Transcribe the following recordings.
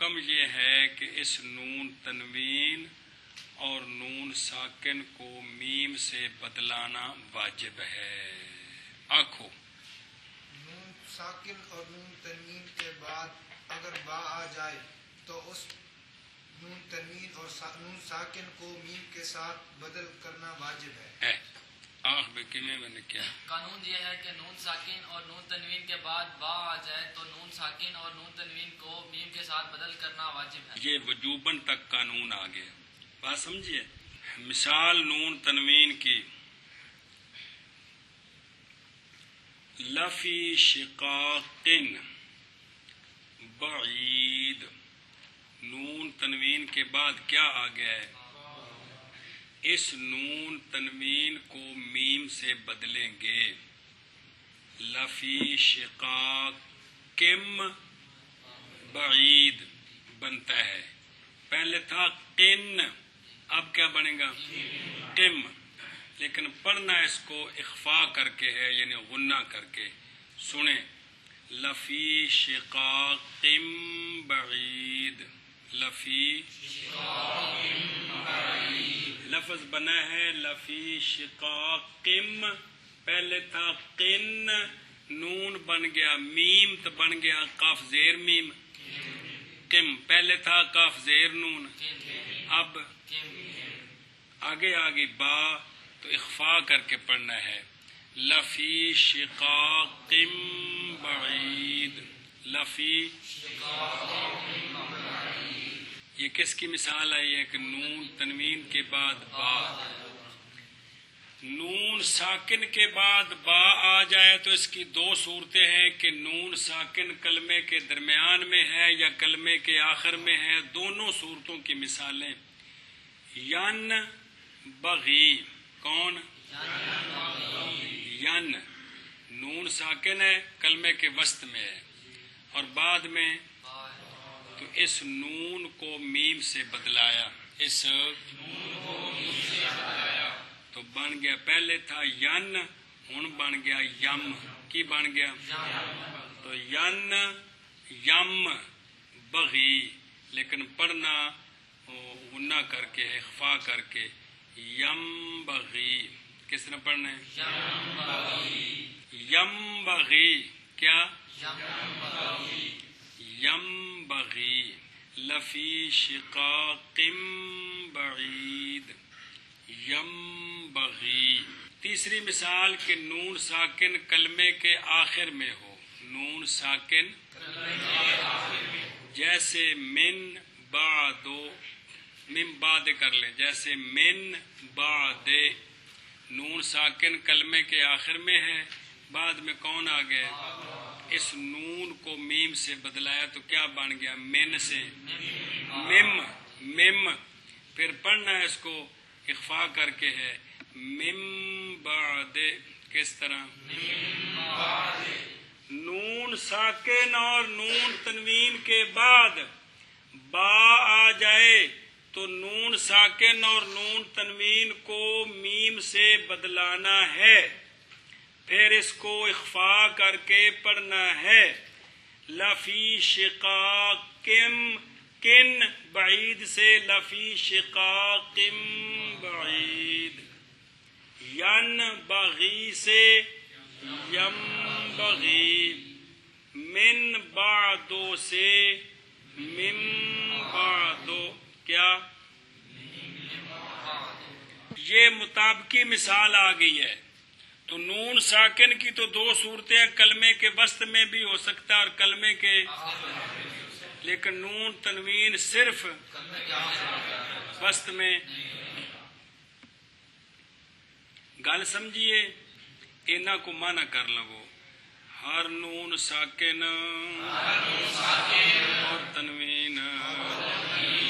حکم یہ ہے کہ اس نون تنوین اور نون ساکن کو میم سے بدلانا واجب ہے۔ آنکھو نون ساکن اور نون تنوین کے بعد اگر با آ جائے تو اس نون تنوین اور نون ساکن کو میم کے ساتھ بدل کرنا واجب ہے۔ آنکھ بے میں نے کیا قانون یہ ہے کہ نون ساکن اور نون تنوین کے بعد با آ جائے تو نون ساکن اور نون تنوین کو میم کے ساتھ بدل کرنا واجب ہے۔ یہ وجوباً تک قانون آ گیا، بات سمجھیے۔ مثال نون تنوین کی، لفی شقاق بعید، نون تنوین کے بعد کیا آ گیا ہے؟ اس نون تنوین کو میم سے بدلیں گے، لفی شقاق بعید بنتا ہے، پہلے تھا قن، اب کیا بنے گا؟ قم، لیکن پڑھنا اس کو اخفا کر کے ہے، یعنی غنہ کر کے۔ سنیں، لفی شقاق بعید، لفی لفظ بنا ہے لفی شقاق، پہلے تھا قن، نون بن گیا میم تو بن گیا قاف زیر میم، قم، پہلے تھا قاف زیر نون، اب آگے با تو اخفا کر کے پڑھنا ہے، لفی شقاق بعید، لفی۔ یہ کس کی مثال آئی ہے کہ نون تنوین کے بعد با، نون ساکن کے بعد با آ جائے تو اس کی دو صورتیں ہیں کہ نون ساکن کلمے کے درمیان میں ہے یا کلمے کے آخر میں ہے، دونوں صورتوں کی مثالیں ین بغی، کون؟ ین، نون ساکن ہے کلمے کے وسط میں ہے اور بعد میں، تو اس نون کو میم سے بدلایا، اس تو بن گیا، پہلے تھا ین، ہن بن گیا یم، کی بن گیا؟ تو ین یم بغی، لیکن پڑھنا غنہ کر کے، اخفا کر کے، یم بغی، کس طرح پڑھنا ہے؟ یم بغی، کیا؟ یم بغی، لفی شقاق بعید، یم بغی۔ تیسری مثال کہ نون ساکن کلمے کے آخر میں ہو، نون ساکن جیسے من بعدو، من بعد کر لیں، جیسے من بعد، نون ساکن کلمے کے آخر میں ہے، بعد میں کون آ گئے؟ اس نون کو میم سے بدلایا تو کیا بن گیا؟ من سے مم، مم، پھر پڑھنا اس کو اخفا کر کے ہے، مم بعد، کس طرح؟ نون ساکن اور نون تنوین کے بعد با آ جائے تو نون ساکن اور نون تنوین کو میم سے بدلانا ہے، پھر اس کو اخفا کر کے پڑھنا ہے، لفی شقاق کن بعید سے لفی شقاق بعید، ین بغی سے یم بغی، من بعدو سے من بعدو، کیا؟ یہ مطابقی مثال آ گئی ہے۔ تو نون ساکن کی تو دو صورتیں، کلمے کے وسط میں بھی ہو سکتا ہے اور کلمے کے، لیکن نون تنوین صرف وسط میں۔ گل سمجھیے، اینا کو مانا کر لو، ہر نون ساکن اور تنوین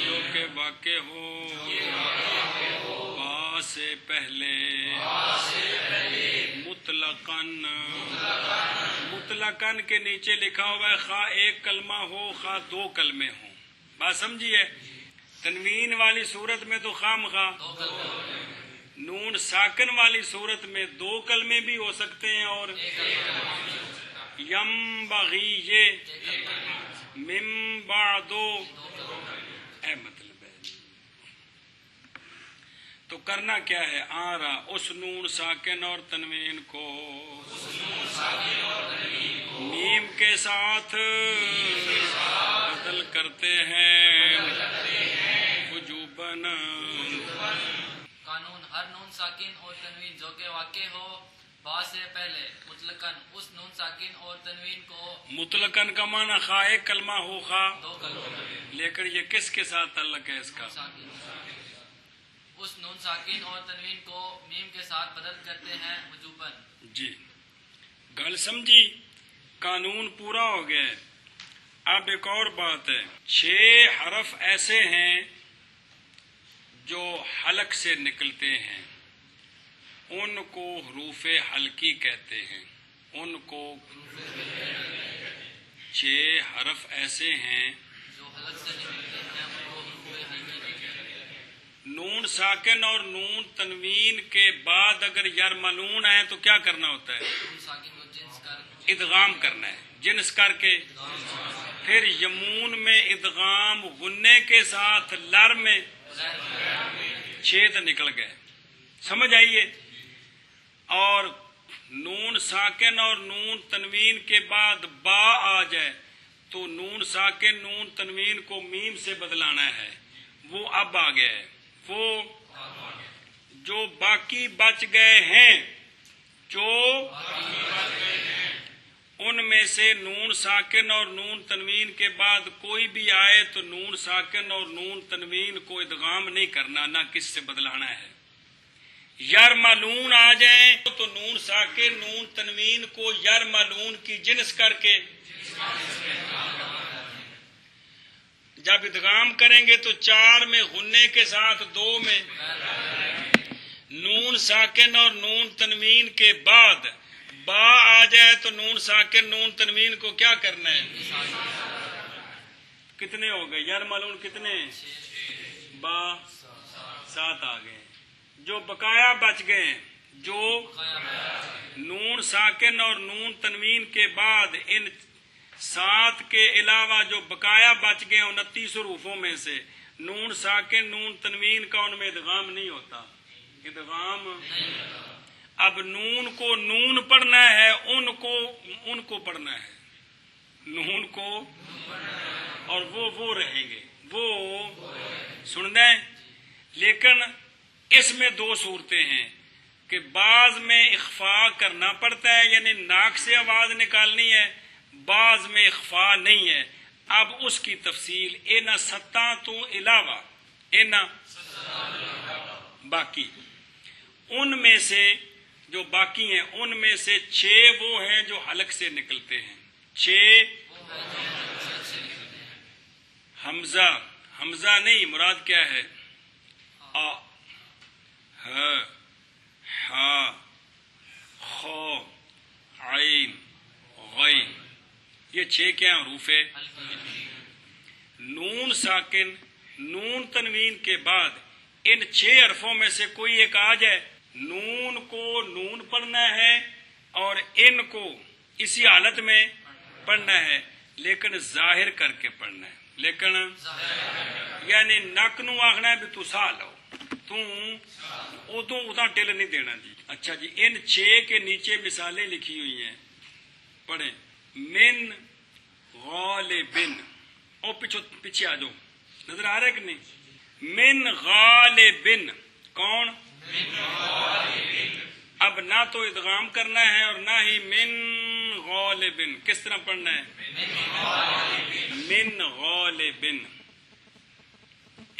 جو کہ واقع ہو با سے پہلے مطلقاً کے نیچے لکھا ہوا ہے خواہ ایک کلمہ ہو خواہ دو کلمے ہوں، بات سمجھیے۔ تنوین والی صورت میں تو خواہ مخواہ، نون ساکن والی صورت میں دو کلمے بھی ہو سکتے ہیں اور یم بغی، یہ من بعدو اے مطلب ہے. تو کرنا کیا ہے؟ آرا اس نون ساکن اور تنوین کو میم کے ساتھ بدل کرتے ہیں وجوباً. قانون ہر نون ساکن اور تنوین جو کہ واقع ہو با سے پہلے مطلقاً اس نون ساکن اور تنوین کو مطلقاً کا معنی خواہ ایک کلمہ ہو خواہ، دو کلموں لیکن یہ کس کے ساتھ تعلق ہے اس کا؟ اس نون ساکن اور تنوین کو میم کے ساتھ بدل کرتے ہیں وجوباً. جی گل سمجھی؟ قانون پورا ہو گیا ہے. اب ایک اور بات ہے، 6 حرف ایسے ہیں جو حلق سے نکلتے ہیں، ان کو حروف حلقی کہتے ہیں. ان کو 6 حرف ایسے ہیں جو حلق سے نکلتے ہیں ان کو حروف حلقی کہتے ہیں. نون ساکن اور نون تنوین کے بعد اگر یرملون ہے تو کیا کرنا ہوتا ہے؟ نون ساکن کو جنس کر ادغام کرنا ہے، جنس کر کے. پھر یمون میں ادغام غنے کے ساتھ لر میں 6 نکل گئے. سمجھ آئیے؟ اور نون ساکن اور نون تنوین کے بعد با آ جائے تو نون ساکن نون تنوین کو میم سے بدلانا ہے. وہ اب آ گیا ہے. وہ جو باقی بچ گئے ہیں، جو ان میں سے نون ساکن اور نون تنوین کے بعد کوئی بھی آئے تو نون ساکن اور نون تنوین کو ادغام نہیں کرنا، نہ کس سے بدلانا ہے. یرملون آ جائیں تو نون ساکن نون تنوین کو یرملون کی جنس کر کے جب ادغام کریں گے تو 4 میں غنے کے ساتھ 2 میں نون ساکن اور نون تنوین کے بعد با آ جائے تو نون ساکن نون تنوین کو کیا کرنا ہے؟ کتنے ہو گئے یرملون؟ کتنے؟ با 7 آ گئے. جو بقایا بچ گئے ہیں، جو نون ساکن اور نون تنوین کے بعد ان 7 کے علاوہ جو بقایا بچ گئے 29 حروفوں میں سے نون ساکن نون تنوین کا ان میں ادغام نہیں ہوتا. ادغام اب نون کو نون پڑھنا ہے، ان کو پڑھنا ہے، نون کو، اور وہ رہیں گے، وہ سن دیں. لیکن اس میں 2 صورتیں ہیں کہ بعض میں اخفاء کرنا پڑتا ہے، یعنی ناک سے آواز نکالنی ہے، بعض میں اخفاء نہیں ہے. اب اس کی تفصیل ان 7 تو علاوہ ان باقی ان میں سے جو باقی ہیں ان میں سے 6 وہ ہیں جو حلق سے نکلتے ہیں. 6 حمزہ نہیں، مراد کیا ہے؟ آ، ہ، ہا، خو، عین، غین. یہ 6 کیا حروف ہے؟ نون ساکن نون تنوین کے بعد ان 6 حرفوں میں سے کوئی ایک آ جائے، نون کو نون پڑھنا ہے اور ان کو اسی حالت میں پڑھنا ہے، لیکن ظاہر کر کے پڑھنا ہے. لیکن یعنی نک نو آخنا ہے بھی تو سا لو، ادو ٹل نہیں دینا جی. اچھا جی، ان 6 کے نیچے مثالیں لکھی ہوئی ہیں، پڑھیں. من غالبن، او پیچھے آ جاؤ، نظر آ رہا ہے کہ نہیں؟ من غالبن، کون؟ اب نہ تو ادغام کرنا ہے اور نہ ہی من غالبن. کس طرح پڑھنا ہے؟ من غالبن.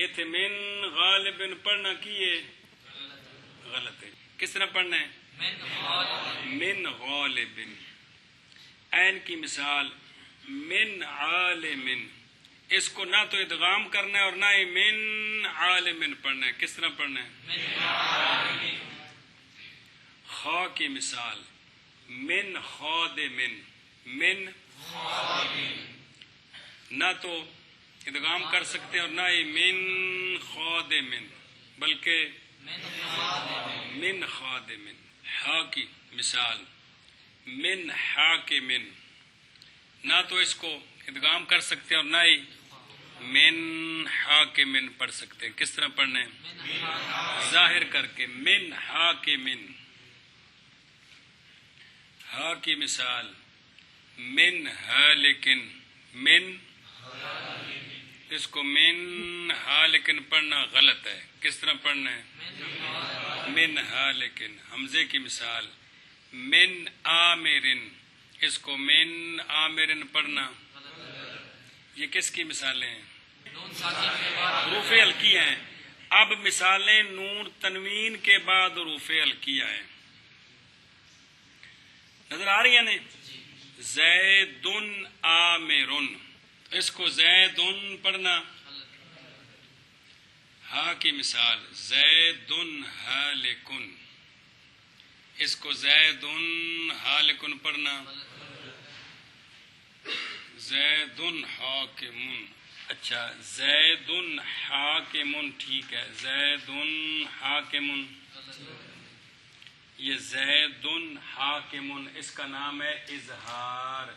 اتنے من غالبن پڑھنا کیے غلط ہے. کس طرح پڑھنا ہے؟ من غالبن. عین کی مثال من عالمن، اس کو نہ تو ادغام کرنا ہے اور نہ ہی من عالمن پڑھنا ہے. کس طرح پڑھنا ہے؟ خا کی مثال من خادمن. من نہ تو ادغام کر سکتے اور نہ ہی من خادمن بلکہ من خادمن. ہا کی مثال من حاکمن، نہ تو اس کو ادغام کر سکتے ہیں اور نہ ہی من حاکمن پڑھ سکتے ہیں. کس طرح پڑھنا ہے؟ ظاہر کر کے من حاکمن. ہا کی مثال من ہالکن. من اس کو من ہالکن پڑھنا غلط ہے. کس طرح پڑھنا ہے؟ من ہالکن. حمزے کی مثال من آمرن. اس کو من آمرن پڑھنا. یہ کس کی مثالیں ہیں؟ حروف ہلکیہ ہیں. اب مثالیں نون تنوین کے بعد حروف ہلکیہ ہیں. نظر آ رہی ہیں نا؟ زیدن آمرن. اس کو زیدن پڑھنا. ہا کی مثال زیدن ہالکن. اس کو زیدن ہالکن پڑھنا. زیدن حاکمن. اچھا زیدن حاکمن ٹھیک ہے. زیدن حاکمن. یہ زیدن حاکمن اس کا نام ہے اظہار.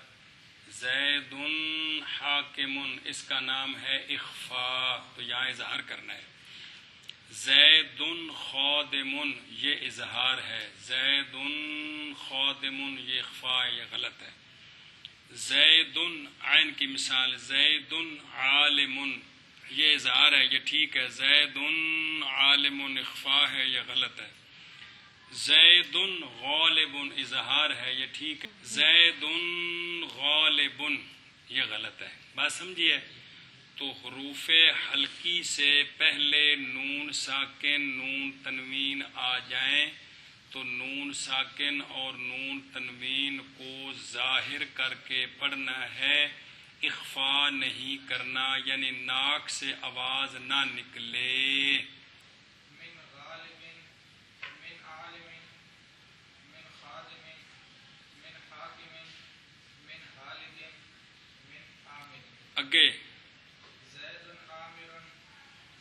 زیدن حاکمن اس کا نام ہے اخفاء. تو یہاں اظہار کرنا ہے. زیدن خادمن یہ اظہار ہے. زیدن خادمن یہ اخفاء ہے. یہ غلط ہے. زیدن عین کی مثال زیدن عالمن یہ اظہار ہے. یہ ٹھیک ہے. زیدن عالمن اخفاء ہے. یہ غلط ہے. زیدن غالبن اظہار ہے. یہ ٹھیک ہے. زیدن غالبن یہ غلط ہے. بات سمجھیے؟ تو حروف حلقی سے پہلے نون ساکن نون تنوین آ جائیں تو نون ساکن اور نون تنوین کو ظاہر کر کے پڑھنا ہے. اخفاء نہیں کرنا یعنی ناک سے آواز نہ نکلے. من غالب من عالم من خادم من حاکم من خالد من عامر. اگے زید عامر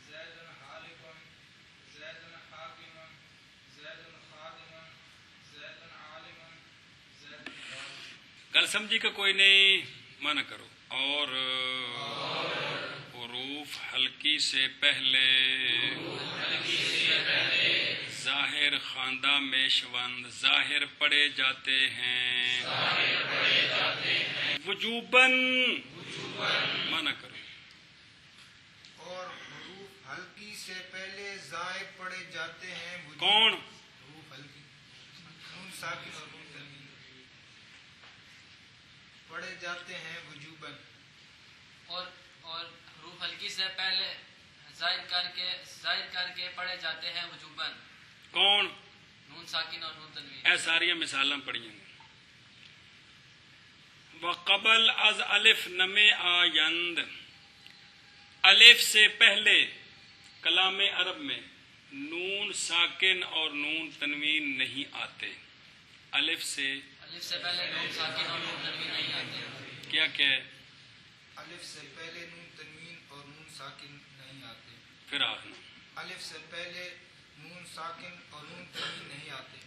زید حالق زید حاکم زید خادم زید عالم زید غالب. گل سمجھی کہ کوئی نہیں؟ منع کرو. اور حروف حلقی سے پہلے ظاہر خواندہ میشوند ظاہر پڑھے جاتے ہیں وجوباً. منع کرو. اور حروف حلقی سے پہلے زائد پڑھے جاتے ہیں وجوباً. کون؟ حروف حلقی نون ساکن اور نون تنوین پڑھے جاتے ہیں وجوباً. اور حروف ہلکی سے پہلے زائد کر کے پڑھے جاتے ہیں وجوباً. کون؟ نون ساکن اور نون تنوین. اے ساری مثالاں پڑھیں گے. وقبل از الف نمے آیند. الف سے پہلے کلام عرب میں نون ساکن اور نون تنوین نہیں آتے. الف سے پہلے نون ساکن اور نون تنوین نہیں آتے. کیا ہے؟ الف سے پہلے نون تنوین اور نون ساکن نہیں آتے. پھر آخنا الف سے پہلے نون ساکن اور نون تنوین نہیں آتے.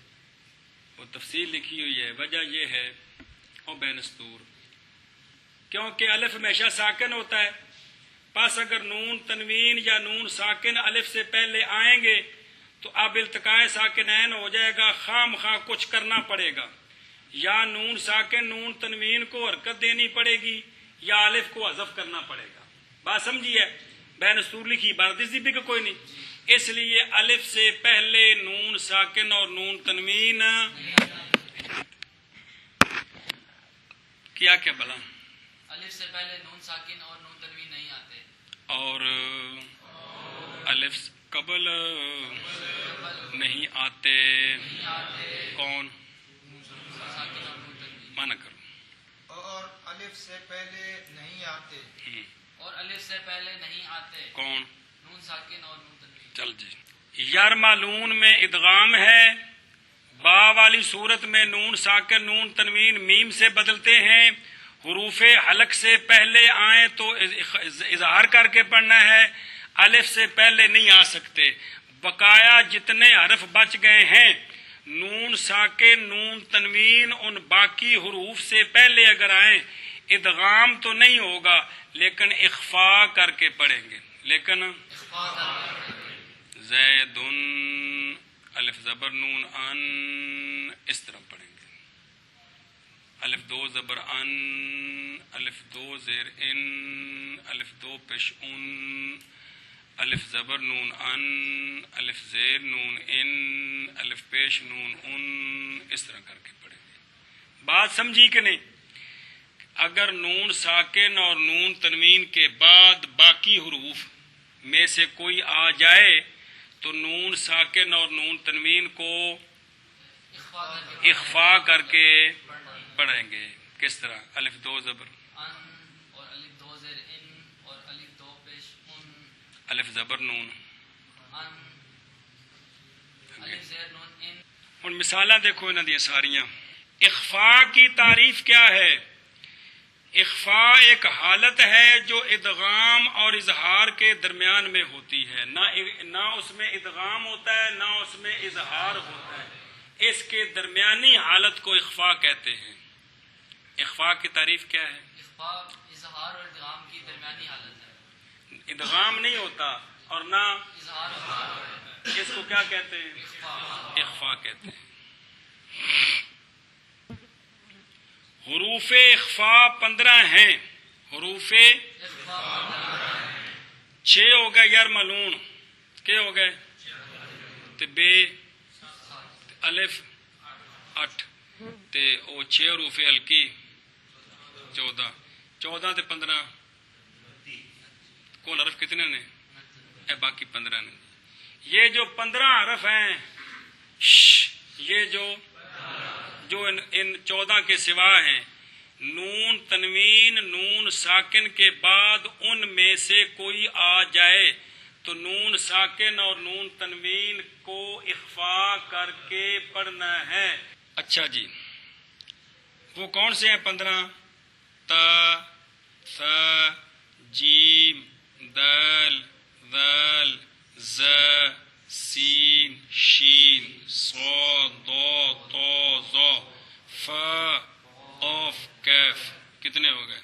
وہ تفصیل لکھی ہوئی ہے. وجہ یہ ہے او بے نستور کیونکہ الف ہمیشہ ساکن ہوتا ہے. پس اگر نون تنوین یا نون ساکن الف سے پہلے آئیں گے تو اب التقاء ساکنین ہو جائے گا. خام خواہ کچھ کرنا پڑے گا. یا نون ساکن نون تنوین کو حرکت دینی پڑے گی یا الف کو حذف کرنا پڑے گا. بات سمجھیے؟ بے نستور لکھی عبارت اس بھی کہ کوئی نہیں. اس لیے الف سے پہلے نون ساکن اور نون تنوین کیا بلا الف سے پہلے نون ساکن اور نون تنوین نہیں آتے. اور الف قبل نہیں آتے. کون؟ ساکن اور نون تنوین. منع کرو. اور الف سے پہلے نہیں آتے. اور الف سے پہلے نہیں آتے. کون؟ نون ساکن اور نون تنوین. چل جی. یرملون میں ادغام ہے. با والی صورت میں نون ساکن نون تنوین میم سے بدلتے ہیں. حروف حلق سے پہلے آئیں تو اظہار کر کے پڑھنا ہے. الف سے پہلے نہیں آ سکتے. بقایا جتنے حرف بچ گئے ہیں نون ساکن نون تنوین ان باقی حروف سے پہلے اگر آئیں ادغام تو نہیں ہوگا لیکن اخفا کر کے پڑھیں گے. لیکن زید الف زبر نون ان اس طرح پڑھیں گے. الف دو زبر ان، الف دو زیر ان، الف دو پیش ان، الف زبر نون ان، الف زیر نون ان، الف پیش نون ان، اس طرح کر کے پڑھیں گے. بات سمجھی کہ نہیں؟ اگر نون ساکن اور نون تنوین کے بعد باقی حروف میں سے کوئی آ جائے تو نون ساکن اور نون تنوین کو اخفا کر کے پڑھیں گے. کس طرح؟ الف دو زبر اور الف دو زیر ان اور الف دو پیش ان، الف زبر نون الف زیر نون ان. ہن مثالاں دیکھو انہاں دی ساریاں. اخفا کی تعریف کیا ہے؟ اخفا ایک حالت ہے جو ادغام اور اظہار کے درمیان میں ہوتی ہے. نہ اس میں ادغام ہوتا ہے نہ اس میں اظہار ہوتا ہے. اس کے درمیانی حالت کو اخفا کہتے ہیں. اخفا کی تعریف کیا ہے؟ اخفا اظہار اور ادغام کی درمیانی حالت ہے. ادغام نہیں ہوتا اور نہ اظہار ہوتا ہے. اس کو کیا کہتے ہیں؟ اخفا. اخفا کہتے ہیں. حروف اخفا 15 ہیں. حروف اخفا 6 ہو گئے یار ملون. کیا ہو گئے؟ تے بے الف 8 تے او 6 حروف ہلکی 14 تے 15 کل حرف کتنے نے؟ اے باقی 15 نے. یہ جو 15 حرف ہیں یہ جو ان 14 کے سوا ہیں، نون تنوین نون ساکن کے بعد ان میں سے کوئی آ جائے تو نون ساکن اور نون تنوین کو اخفا کر کے پڑھنا ہے. اچھا جی، وہ کون سے ہیں 15؟ تا، ثا، جیم، دال، ذال، ز، سین، شین، صاد، ضاد، طا، ظا، فا، قاف، کیف. کتنے ہو گئے؟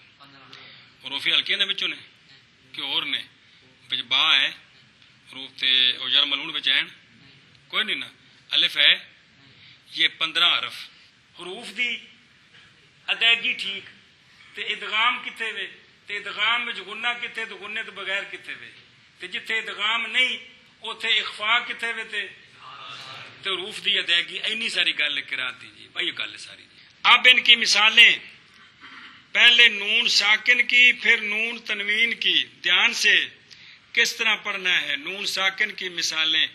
حروف ہلکے نے بچوں نے کہ اور نے بچ با ہے حروف تے او یار ملون بچ ہیں کوئی نہیں نا. الف ہے. یہ 15 حرف حروف دی ادائیگی ٹھیک تے ادغام کتنے وے تے ادغام وچ غنہ کتنے تو غنے تو بغیر کتنے وے تے جتھے ادغام نہیں اوتھے اخفا کتنے وے تے حروف دی ادائیگی. اینی ساری گل قرات دی جی بھائی گل ساری. اب ان کی مثالیں، پہلے نون ساکن کی پھر نون تنوین کی. دھیان سے کس طرح پڑھنا ہے. نون ساکن کی مثالیں،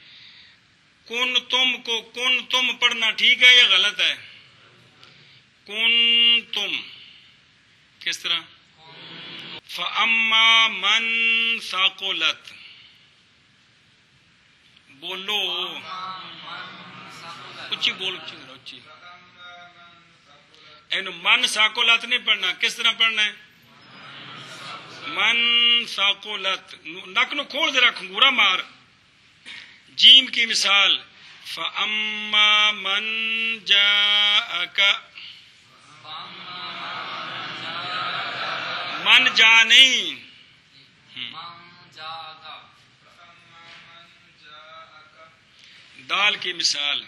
کن تم کو کن تم پڑھنا ٹھیک ہے یا غلط ہے؟ کن تم کس طرح؟ فَأَمَّا مَنْ ثَقُلَتْ. بولو اچھی بول اچھی. اینو من ثقلت نہیں پڑھنا. کس طرح پڑھنا ہے؟ من ثقلت. نک نو کھول دے رکھ گورا مار. جیم کی مثال، فَأَمَّا مَنْ جَاءَكَ. من جا نہیں. دال کی مثال،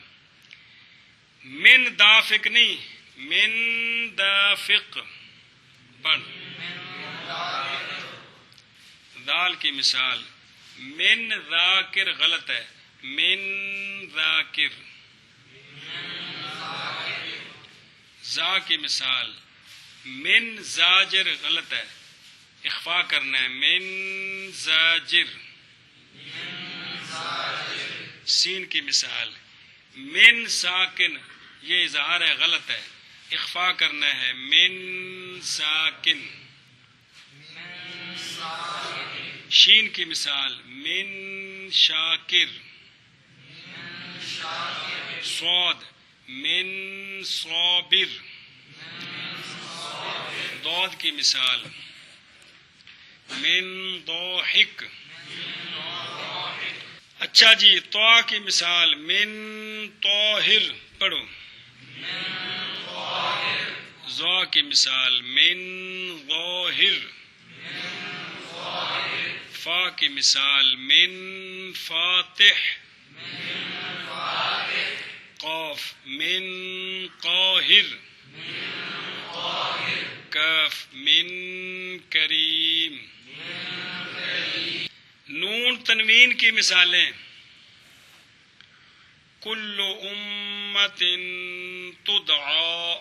من دافق نہیں من دافق پڑھ. دال کی مثال، من ذاکر غلط ہے من ذاکر. زا کی مثال، من زاجر غلط ہے اخفا کرنا ہے من زاجر. سین کی مثال، من ساکن یہ اظہار ہے غلط ہے اخفا کرنا ہے من ساکن. شین کی مثال، من شاکر. صاد، من صابر. ضاد کی مثال، من ضاحک. اچھا جی، طا کی مثال، من طاہر پڑھو. ظا کی مثال، من ظاہر، فا کی مثال من فاتح، قاف من قاہر، کاف من کریم۔ نون تنوین کی مثالیں کل امت تدعا،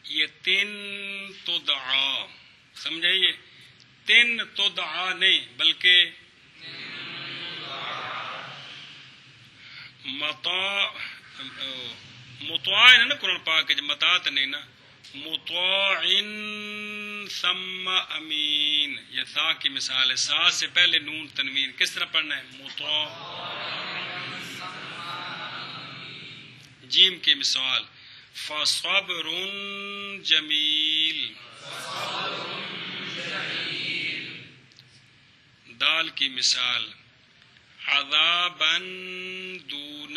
یہ تن تدعا، سمجھائیے، تن تدعا نہیں بلکہ مطاع ہے نا قرآن پاک کے، مطاعت نہیں نا، مطاع ثم امین، یہ تا کی مثال ہے، سا سے پہلے نون تنوین، کس طرح پڑھنا ہے؟ مطاع۔ جیم کی مثال فصبر جمیل، دال کی مثال عذابا دون،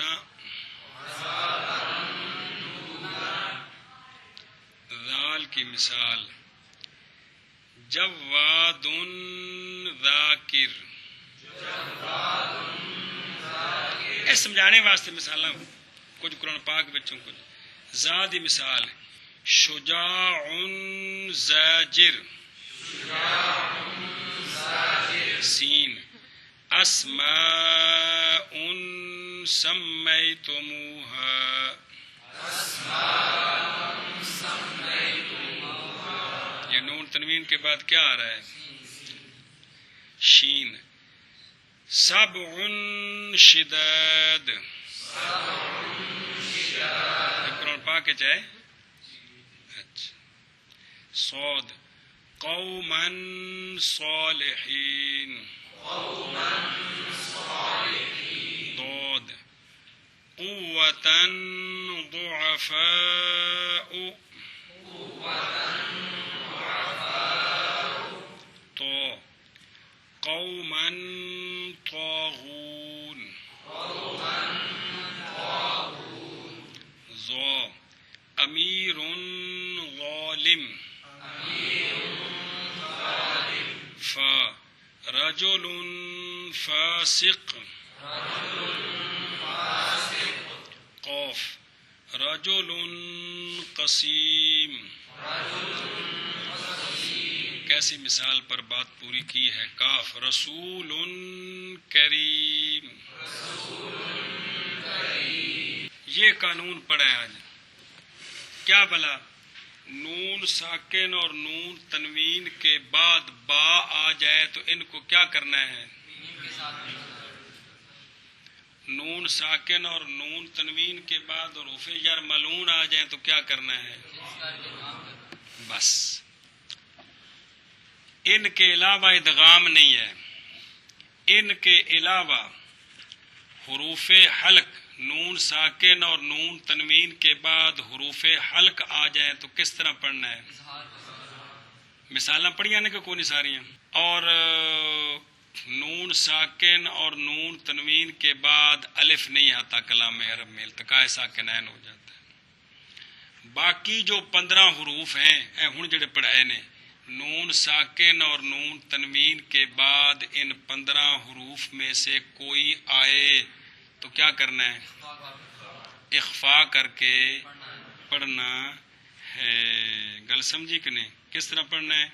ذال کی مثال جواد ذاکر۔ اے سمجھانے واسطے مثال کچھ قرآن پاک بچوں کچھ زادی مثال شجاع زاجر، سین اسماء سمیتموها، یہ نون تنوین کے بعد کیا آ رہا ہے؟ شین سبع شداد، قرآن پاک چاہے اچھا۔ صاد قوما صالحین، ضاد قوة ضعفاء، طا قوما طاغون، ظا امیر ظالم، فا رجل فاسق، قاف رجل قسیم۔ کیسی مثال پر بات پوری کی ہے؟ کاف رسول کریم۔ یہ قانون پڑھا ہے آج کیا بلا؟ نون ساکن اور نون تنوین کے بعد با آ جائے تو ان کو کیا کرنا ہے؟ نون ساکن اور نون تنوین کے بعد حروف جر ملعون آ جائیں تو کیا کرنا ہے؟ بس، ان کے علاوہ ادغام نہیں ہے، ان کے علاوہ حروف حلق نون ساکن اور نون تنوین کے بعد حروف حلق آ جائیں تو کس طرح پڑھنا ہے؟ مثالیں پڑھی نے کہ کوئی نہیں ساری ہیں؟ اور نون ساکن اور نون تنوین کے بعد الف نہیں آتا کلام عرب میں، التقاء ساکنین ہو جاتا ہے۔ باقی جو 15 حروف ہیں اے ہن جڑے پڑھائے نے، نون ساکن اور نون تنوین کے بعد ان 15 حروف میں سے کوئی آئے تو کیا کرنا ہے؟ اخفا کر کے پڑھنا ہے۔ گل سمجھی کہ نہیں؟ کس طرح پڑھنا ہے؟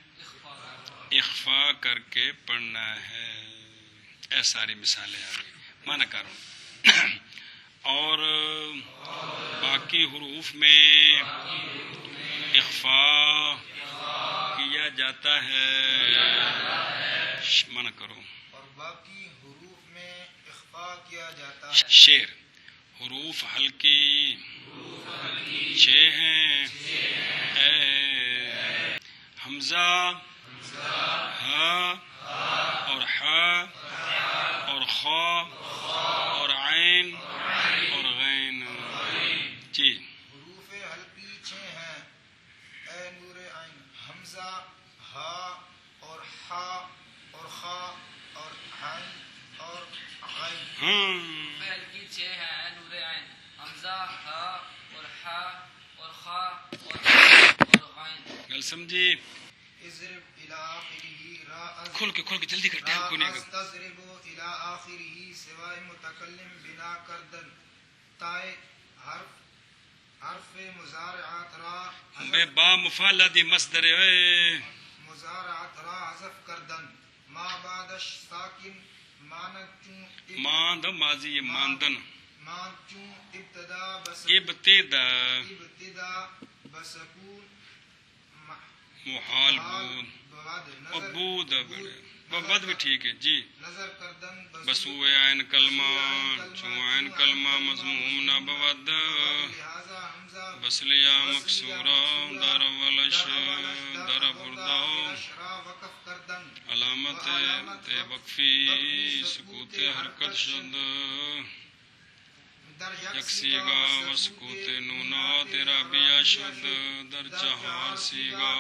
اخفا کر کے پڑھنا ہے۔ اے ساری مثالیں آ گئی، مانا کروں۔ اور باقی حروف میں اخفا کیا جاتا ہے، مانا کرو۔ اور باقی حروف میں اخفا کیا جاتا ہے۔ شعر حروف حلقی 6 ہیں، اے حمزہ، ہا اور حا اور خا اور عین اور غین جی۔ حروف حلقی 6 ہیں، اے نور عین، حمزہ، ہا اور حا اور خا اور عین اور غین۔ حلقی 6 ہیں، اے نور عین، حمزہ ہا اور حا اور خا اور غائن. گل سمجھی؟ اضرب الى آخره را کھول کے جلدی کر، ٹائم کو نہیں کر. تضرب الى آخره سوائے متکلم بنا کردن تائے حرف مضارعات را بے با مفعلہ دی مصدر ہے. مضارعات را حذف کردن ما بعدش ساکن مانچوں ماند ماضی ماندن مانچوں ابتدا بسکون محال بود بود بھی ٹھیک ہے جی. نظر کردن بسو عین کلمہ چو عین کلمہ مضموم نہ بود لہذا حمزہ بسلیا مکسورا در ولش در بردا شرا وقف کردن علامت تے وقفی سکوت حرکت شد یکسیگا و سکوت نونا تیرا بیا شد در چہار سیگا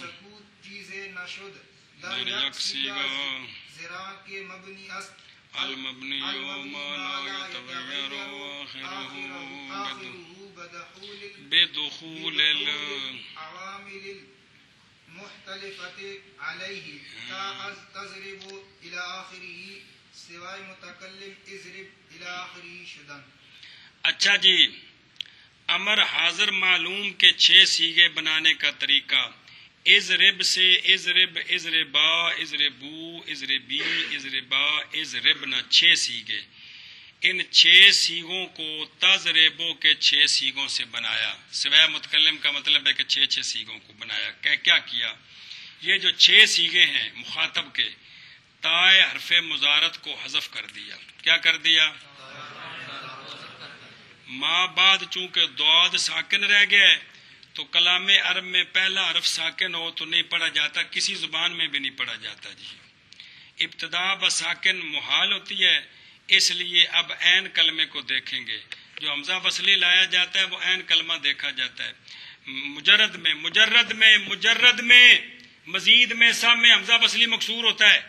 سکوت چیزیں نشد در یکسیگا زرا کے مبنی است المبنی ما لا يتغیر آخرہ بدخول عوامل المختلفت علیہ تا تضرب الى آخرہ سوائے متکلم اضرب الى آخرہ شدن. اچھا جی، امر حاضر معلوم کے 6 صیغے بنانے کا طریقہ. اضرب سے اضرب، اضربا، اضربو، اضربی، اضربا، اضربنا 6 صیغے. ان 6 صیغوں کو تضربو کے 6 صیغوں سے بنایا. سوائے متکلم کا مطلب ہے کہ 6 صیغوں کو بنایا. کیا کیا؟ یہ جو 6 صیغے ہیں مخاطب کے، تائے حرف مضارت کو حذف کر دیا. کیا کر دیا؟ ما بعد چونکہ ضاد ساکن رہ گئے تو کلام عرب میں پہلا حرف ساکن ہو تو نہیں پڑھا جاتا، کسی زبان میں بھی نہیں پڑھا جاتا جی. ابتدا بساکن محال ہوتی ہے، اس لیے اب عین کلمے کو دیکھیں گے. جو حمزہ وصلی لایا جاتا ہے وہ عین کلمہ دیکھا جاتا ہے. مجرد میں مزید میں سب میں حمزہ وصلی مکسور ہوتا ہے.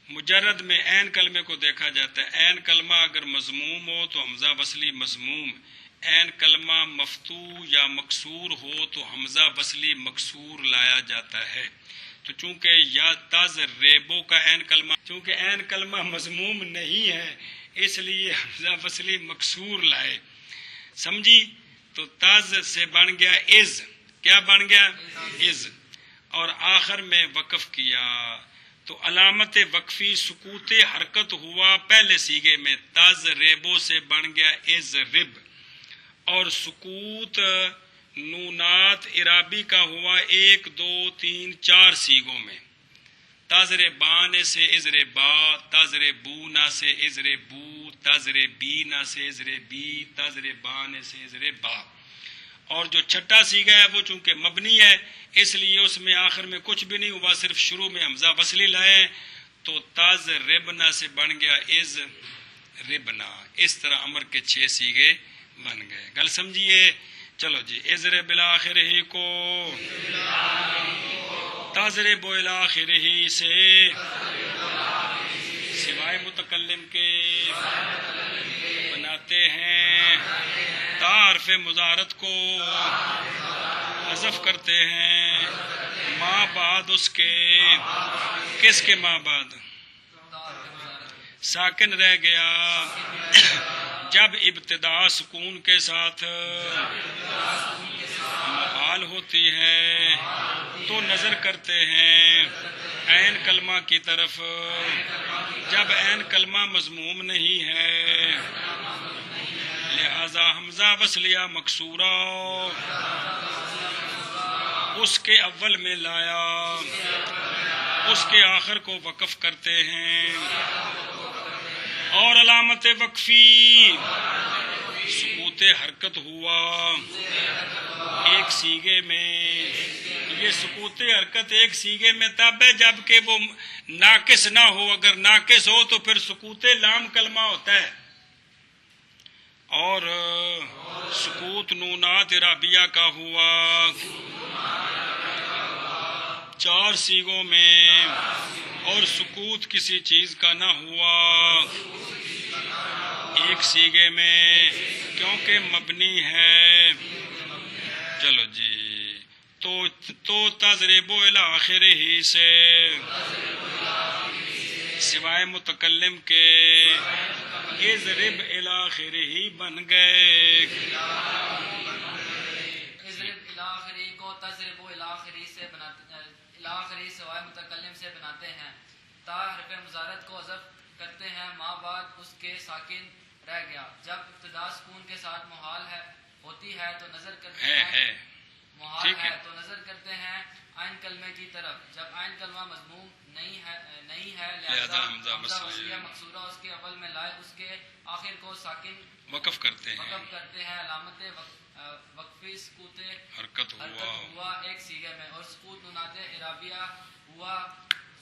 مجرد میں عین کلمے کو دیکھا جاتا ہے. عین کلمہ اگر مضموم ہو تو حمزہ وصلی مضموم، عین کلمہ مفتوح یا مکسور ہو تو حمزہ وصلی مکسور لایا جاتا ہے. تو چونکہ یا تضربو کا عین کلمہ، چونکہ عین کلمہ مضموم نہیں ہے اس لیے حمزہ وصلی مکسور لائے. سمجھی؟ تو تاز سے بن گیا از. کیا بن گیا؟ از. اور آخر میں وقف کیا تو علامت وقفی سکوت حرکت ہوا پہلے صیغے میں. تضربو سے بن گیا از رب، اور سکوت نونات عرابی کا ہوا 1 2 3 4 صیغوں میں. تضربان سے اضربا، تضربونا سے اضربو، تضربینا سے اضربی، تضربان سے اضربا. اور جو چھٹا صیغہ ہے وہ چونکہ مبنی ہے اس لیے اس میں آخر میں کچھ بھی نہیں ہوا، صرف شروع میں حمزہ وصلی لائے تو تضربنا سے بن گیا از ربنا. اس طرح امر کے 6 صیغے بن گئے. گل سمجھیے؟ چلو جی. اضرب بالآخرہ کو تضرب بالآخرہ سے سوائے متکلم کے بناتے ہیں. حرف مضارت کو حذف کرتے ہیں ما بعد اس کے. کس کے ما بعد؟ ساکن رہ گیا جب ابتدا سکون کے ساتھ محال ہوتی ہے تو نظر کرتے ہیں عین کلمہ کی طرف. جب عین کلمہ مضموم نہیں ہے لہذا حمزہ وصلیہ مکسورہ اس کے اول میں لایا، اس کے آخر کو وقف کرتے ہیں. اور علامت وقفی سکوت حرکت ہوا ایک صیغے میں. یہ سکوت حرکت ایک صیغے میں تب ہے جب کہ وہ ناقص نہ ہو. اگر ناقص ہو تو پھر سکوت لام کلمہ ہوتا ہے. اور سکوت نونات رابعہ کا ہوا 4 صیغوں میں، اور سکوت کسی چیز کا نہ ہوا ایک صیغے میں. کیونکہ مبنی ہے. چلو جی. تو تضرب الی آخر ہی سے سوائے متکلم کے اضرب الی آخر ہی بن گئے. اضرب الاخری کو تضرب الاخری سے بناتے الاخری سوائے متکلم سے بناتے ہیں. تا حرف مضارعت کو حذف کرتے ہیں ما بعد اس کے ساکن رہ گیا. جب ابتدا سکون کے ساتھ محال ہے ہوتی ہے تو نظر کرتے ہیں محال ہے تو نظر کرتے ہیں عین کلمے کی طرف. جب عین کلمہ مضموم نہیں ہے لہذا حمزہ وصلیہ مکسورہ اس کے اول میں لائے اس کے آخر کو ساکن وقف کرتے ہیں. علامت وقفی سکوت حرکت ہوا ایک سیغے میں اور سکوت نونات اعرابیہ ہوا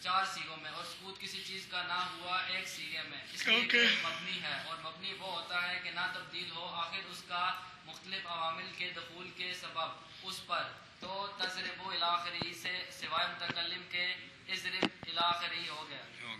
4 سیغوں میں اور سکوت کسی چیز کا نہ ہوا ایک سیغے میں. اس لیے کہ مبنی ہے اور مبنی وہ ہوتا ہے کہ نہ تبدیل ہو آخر اس کا مختلف عوامل کے دخول کے سبب اس پر. تو تضرب الاخری سے سوائے متکلم کے اضرب الاخری ہو گیا.